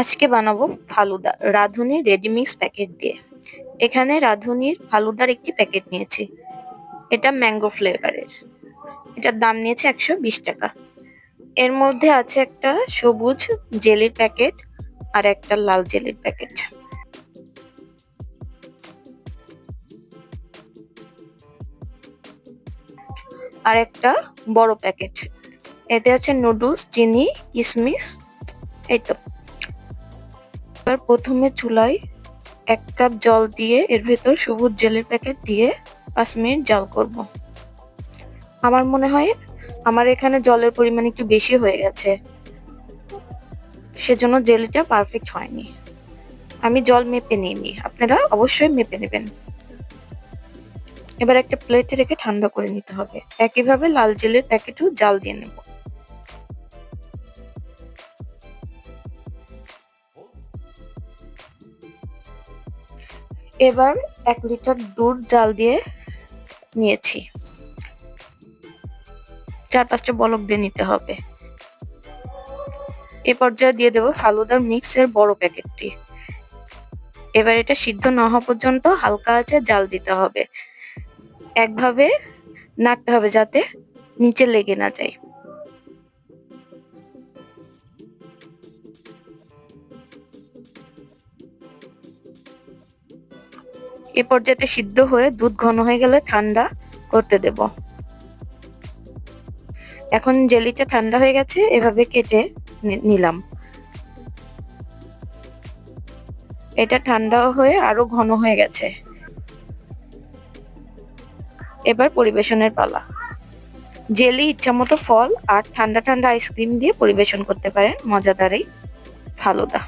আজকে বানাবো ফালুদা রাঁধুনি রেডিমিক্স প্যাকেট দিয়ে। এখানে রাঁধুনির ফালুদার একটি প্যাকেট নিয়েছি। এটা ম্যাঙ্গো ফ্লেভারের। এটার দাম নিয়েছে 120 টাকা। এর মধ্যে আছে একটা সবুজ জেলির প্যাকেট আর একটা লাল জেলির প্যাকেট। আর একটা বড় প্যাকেট। এতে আছে নুডলস, চিনি, কিশমিশ। এই তো। এবার প্রথমে চুলায় 1 কাপ জল দিয়ে এর ভেতর সবুজ জেলের প্যাকেট দিয়ে 5 মিনিট জাল করব। আমার মনে হয় আমার এখানে জলের পরিমাণ একটু বেশি হয়ে গেছে, সেজন্য জেলিটা পারফেক্ট হয়নি। আমি জল মেপে নিইনি, আপনারা অবশ্যই মেপে নেবেন। এবার একটা প্লেটে রেখে ঠান্ডা করে নিতে হবে। একইভাবে লাল জেলের প্যাকেটেও জাল দিয়ে নেব। এবার 1 লিটার দুধ জাল দিয়ে নিয়েছি। 4-5টা বলক দিয়ে নিতে হবে। এ পর্যায়ে দিয়ে দেব ফালুদার মিক্সের বড় প্যাকেটটি। এবার এটা সিদ্ধ না হওয়া পর্যন্ত হালকা আঁচে জাল দিতে হবে। একভাবে নাড়তে হবে যাতে নিচে লেগে না যায়। এ পর্যায়ে সিদ্ধ হয়ে দুধ ঘন হয়ে গেলে ঠান্ডা করতে দেব। এখন জেলিটা ঠান্ডা হয়ে গেছে, এভাবে কেটে নিলাম। এটা ঠান্ডা হয়ে আরো ঘন হয়ে গেছে। এবার পরিবেশনের পালা। জেলি ইচ্ছামতো ফল আর ঠান্ডা ঠান্ডা আইসক্রিম দিয়ে পরিবেশন করতে পারেন মজাদার এই ফালুদা।